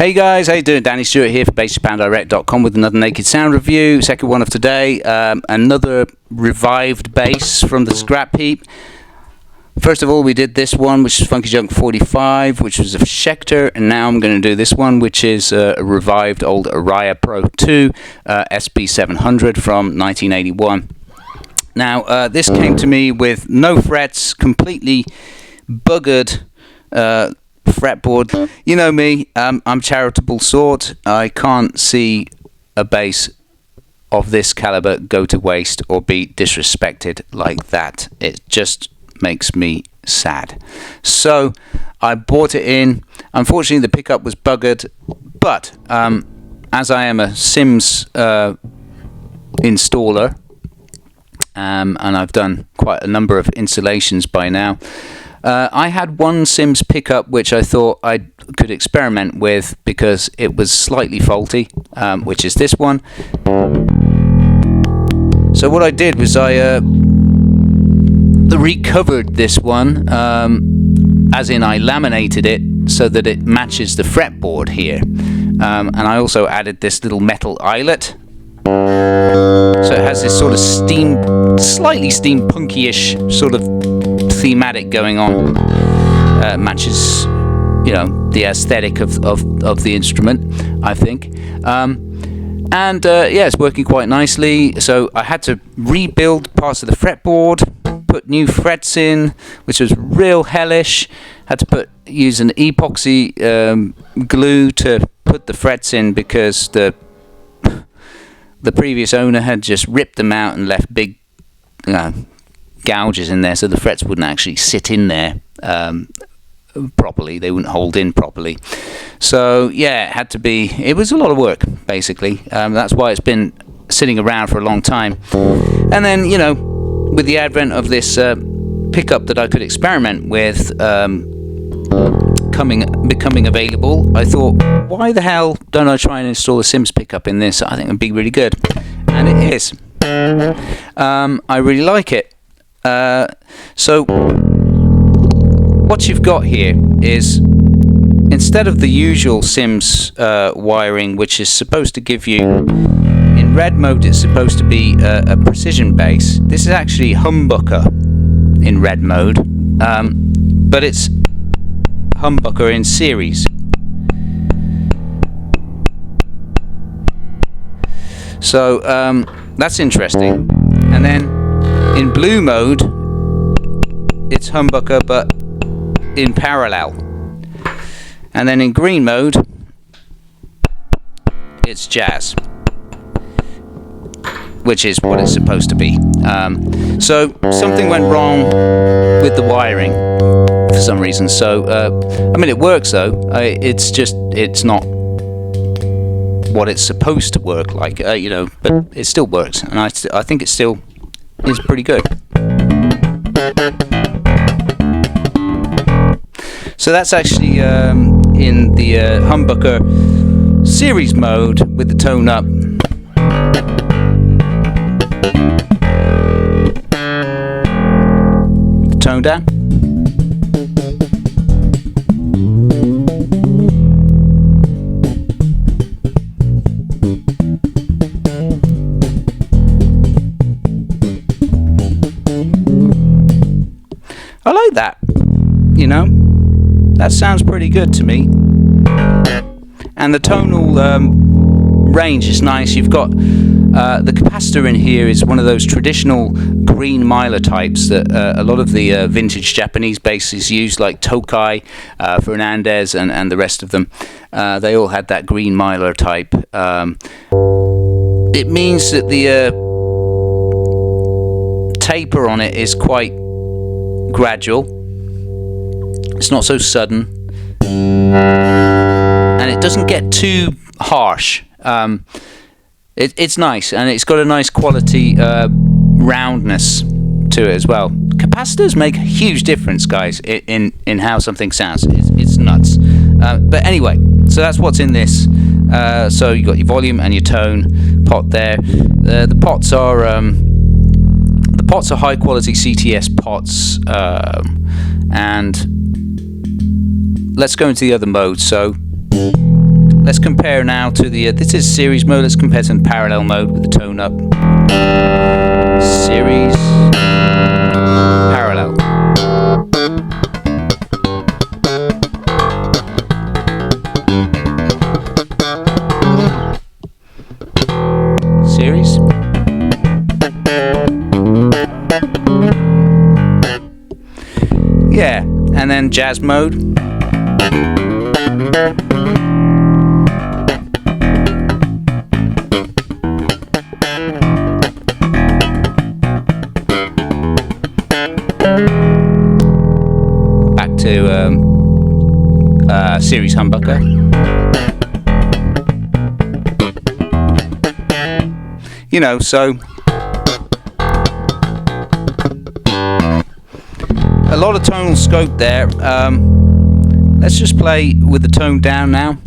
Hey guys, how you doing? Danny Stewart here for BassJapanDirect.com with another naked sound review, second one of today. Another revived bass from the scrap heap. First of all, we did this one, which is Funky Junk 45, which was a Schecter, and now I'm going to do this one, which is a revived old Aria Pro 2 SB700 from 1981. Now, this came to me with no frets, completely buggered fretboard. You know me, I'm charitable sort. I can't see a bass of this caliber go to waste or be disrespected like that. It just makes me sad. So I bought it in. Unfortunately, the pickup was buggered, but as I am a Sims installer, and I've done quite a number of installations by now, I had one Sims pickup which I thought I could experiment with because it was slightly faulty, which is this one. So what I did was I recovered this one, as in I laminated it so that it matches the fretboard here, and I also added this little metal eyelet. So it has this sort of slightly steampunky-ish sort of thematic going on. Matches, you know, the aesthetic of the instrument, I think. Yeah, it's working quite nicely. So I had to rebuild parts of the fretboard, put new frets in, which was real hellish. Had to use an epoxy glue to put the frets in because the previous owner had just ripped them out and left big gouges in there, so the frets wouldn't actually sit in there properly. They wouldn't hold in properly. So yeah, it was a lot of work, basically. That's why it's been sitting around for a long time. And then, you know, with the advent of this pickup that I could experiment with becoming available, I thought, why the hell don't I try and install a Sims pickup in this? I think it'd be really good, and it is. I really like it. So what you've got here is, instead of the usual Sims wiring, which is supposed to give you, in red mode it's supposed to be a precision bass. This is actually humbucker in red mode, but it's humbucker in series. So that's interesting. And then in blue mode it's humbucker but in parallel. And then in green mode it's jazz, which is what it's supposed to be. So something went wrong with the wiring for some reason. So I mean, it works though. It's not what it's supposed to work like, you know, but it still works, and I think it still is pretty good. So that's actually in the humbucker series mode with the tone up. Tone down. I like that, you know, that sounds pretty good to me. And the tonal range is nice. You've got the capacitor in here is one of those traditional green miler types that a lot of the vintage Japanese basses use, like Tokai, Fernandez, and the rest of them. They all had that green miler type. It means that the taper on it is quite gradual. It's not so sudden, and it doesn't get too harsh. It's nice, and it's got a nice quality roundness to it as well. Capacitors make a huge difference, guys, in how something sounds. It's nuts. But anyway, so that's what's in this. So you got your volume and your tone pot there. The pots are high quality CTS pots, and let's go into the other mode. So let's compare now to the this is series mode. Let's compare to the parallel mode with the tone up. Series, parallel. Series. Yeah, and then jazz mode. Back to series humbucker. You know, so a lot of tonal scope there. Let's just play with the tone down now.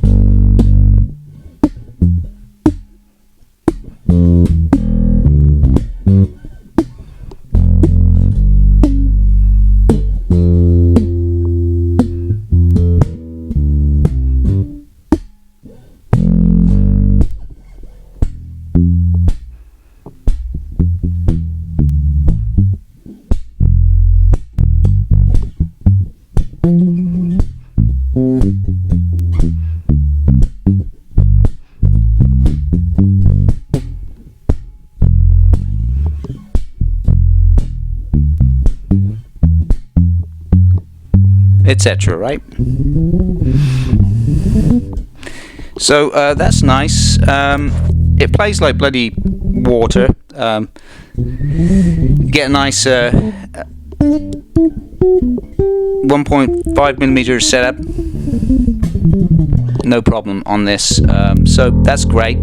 Etc. Right? So that's nice. It plays like bloody water. You get a nice 1.5mm setup. No problem on this. So that's great.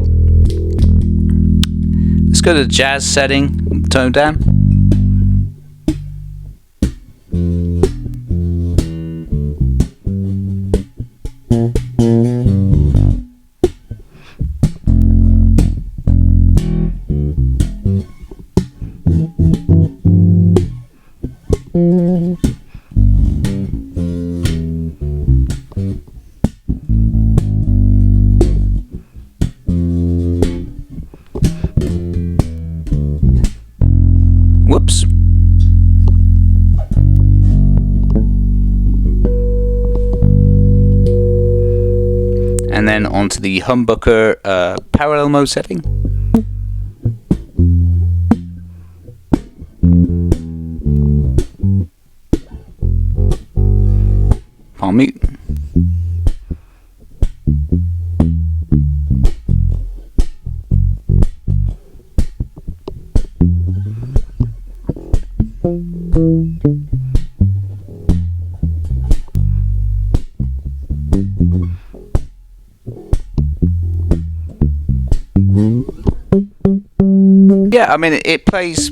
Let's go to the jazz setting. Tone down. Whoops. And then onto the humbucker parallel mode setting. Palm mute. Yeah, I mean it plays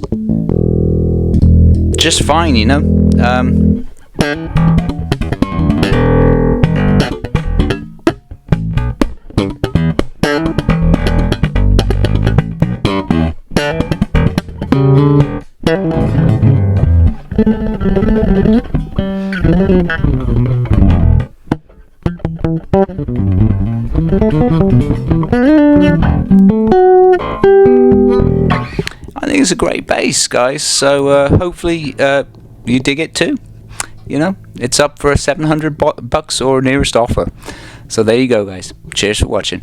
just fine, you know. I think it's a great bass, guys, so hopefully you dig it too. You know, it's up for $700 or nearest offer. So there you go, guys. Cheers for watching.